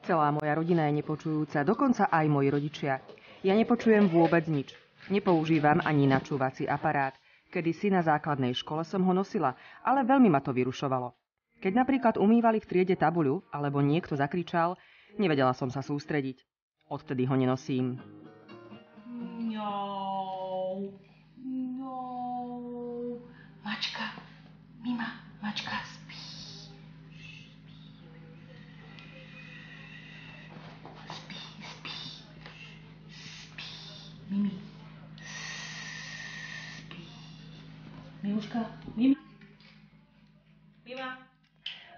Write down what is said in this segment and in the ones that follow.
Celá moja rodina je nepočujúca, dokonca aj moji rodičia. Ja nepočujem vôbec nič. Nepoužívam ani načúvací aparát. Kedysi na základnej škole som ho nosila, ale veľmi ma to vyrušovalo. Keď napríklad umývali v triede tabuľu, alebo niekto zakričal, nevedela som sa sústrediť. Odtedy ho nenosím. Mačka, Mima, mačka spí. Spí. Mimi. Spí. Miluška, Mima.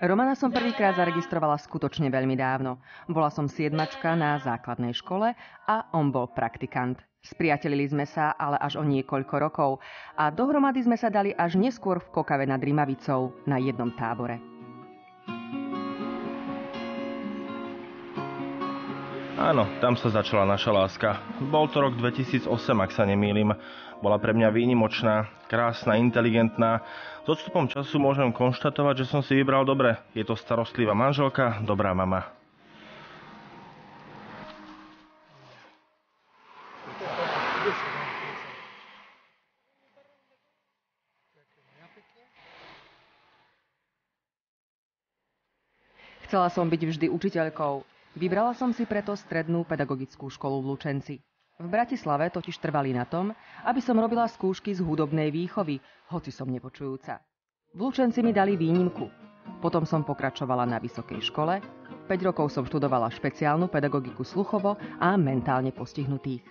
Romana som prvýkrát zaregistrovala skutočne veľmi dávno. Bola som 7-čka na základnej škole a on bol praktikant. Spriatelili sme sa ale až o niekoľko rokov a dohromady sme sa dali až neskôr v Kokave nad Rimavicou na jednom tábore. Áno, tam sa začala naša láska. Bol to rok 2008, ak sa nemýlim. Bola pre mňa výnimočná, krásna, inteligentná. S odstupom času môžem konštatovať, že som si vybral dobre. Je to starostlivá manželka, dobrá mama. Chcela som byť vždy učiteľkou. Vybrala som si preto strednú pedagogickú školu v Lučenci. V Bratislave totiž trvali na tom, aby som robila skúšky z hudobnej výchovy, hoci som nepočujúca. V Lučenci mi dali výnimku. Potom som pokračovala na vysokej škole. 5 rokov som študovala špeciálnu pedagogiku sluchovo a mentálne postihnutých.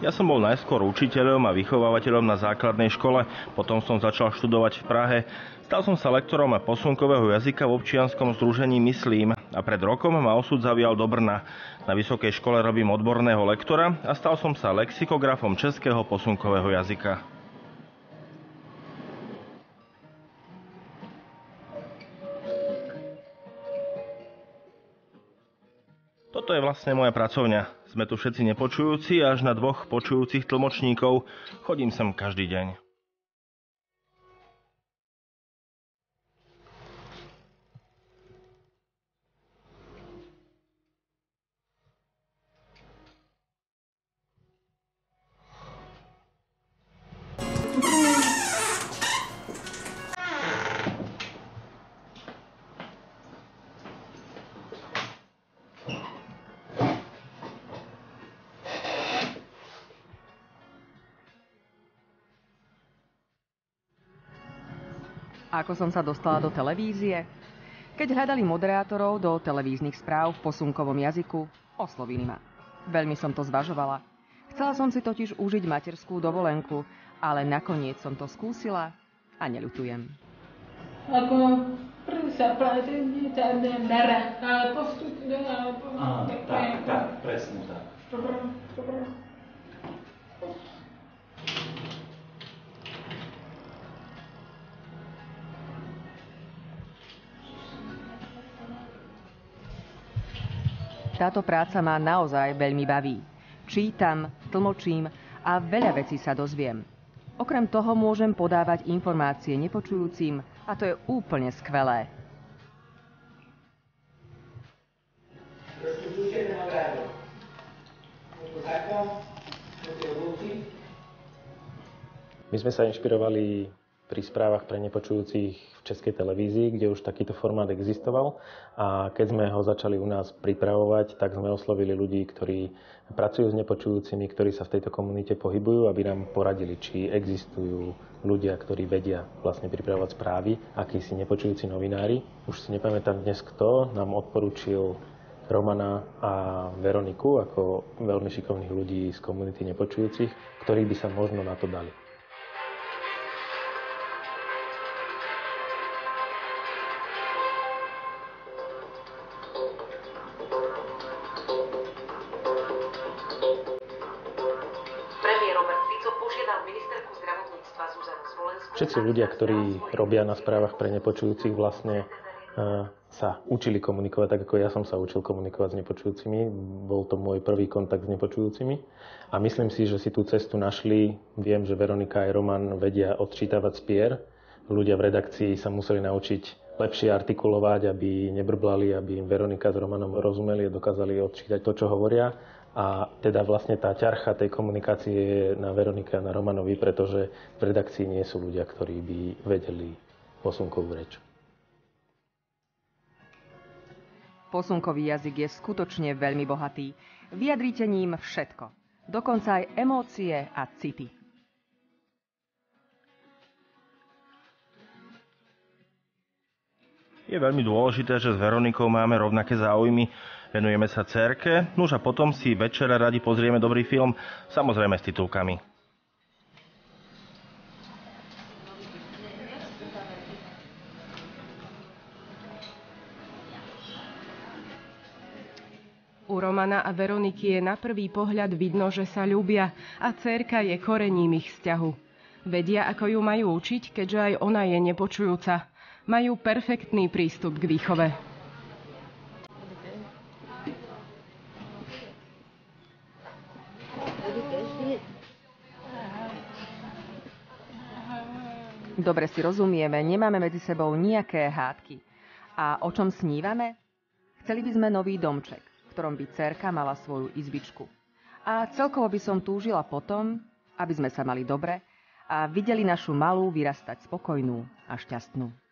Ja som bol najskôr učiteľom a vychovávateľom na základnej škole, potom som začal študovať v Prahe. Stal som sa lektorom posunkového jazyka v občianskom združení Myslím a pred rokom ma osud zavial do Brna. Na vysokej škole robím odborného lektora a stal som sa lexikografom českého posunkového jazyka. Toto je vlastne moja pracovňa. Sme tu všetci nepočujúci až na 2 počujúcich tlmočníkov. Chodím sem každý deň. Ako som sa dostala do televízie? Keď hľadali moderátorov do televíznych správ v posunkovom jazyku, oslovili ma. Veľmi som to zvažovala. Chcela som si totiž užiť materskú dovolenku, ale nakoniec som to skúsila a neľutujem. Ako sa plátenie, tá dara, ale postupne, tak, presne tak. Dobre. Táto práca ma naozaj veľmi baví. Čítam, tlmočím a veľa vecí sa dozviem. Okrem toho môžem podávať informácie nepočujúcim a to je úplne skvelé. My sme sa inšpirovali pri správach pre nepočujúcich v Českej televízii, kde už takýto formát existoval. A keď sme ho začali u nás pripravovať, tak sme oslovili ľudí, ktorí pracujú s nepočujúcimi, ktorí sa v tejto komunite pohybujú, aby nám poradili, či existujú ľudia, ktorí vedia vlastne pripravovať správy, akísi nepočujúci novinári. Už si nepamätám dnes kto, nám odporúčil Romana a Veroniku ako veľmi šikovných ľudí z komunity nepočujúcich, ktorí by sa možno na to dali. Všetci ľudia, ktorí robia na správach pre nepočujúcich, vlastne sa učili komunikovať, tak ako ja som sa učil komunikovať s nepočujúcimi. Bol to môj prvý kontakt s nepočujúcimi. A myslím si, že si tú cestu našli. Viem, že Veronika aj Roman vedia odčítavať z pier. Ľudia v redakcii sa museli naučiť lepšie artikulovať, aby nebrblali, aby im Veronika s Romanom rozumeli a dokázali odčítať to, čo hovoria. A teda vlastne tá ťarcha tej komunikácie je na Veronike a na Romanovi, pretože v redakcii nie sú ľudia, ktorí by vedeli posunkovú reč. Posunkový jazyk je skutočne veľmi bohatý. Vyjadrite ním všetko. Dokonca aj emócie a city. Je veľmi dôležité, že s Veronikou máme rovnaké záujmy. Venujeme sa dcérke, nuž a potom si večer radi pozrieme dobrý film, samozrejme s titulkami. U Romana a Veroniky je na prvý pohľad vidno, že sa ľúbia a dcérka je korením ich vzťahu. Vedia, ako ju majú učiť, keďže aj ona je nepočujúca. Majú perfektný prístup k výchove. Dobre si rozumieme, nemáme medzi sebou nejaké hádky. A o čom snívame? Chceli by sme nový domček, v ktorom by dcérka mala svoju izbičku. A celkovo by som túžila potom, aby sme sa mali dobre a videli našu malú vyrastať spokojnú a šťastnú.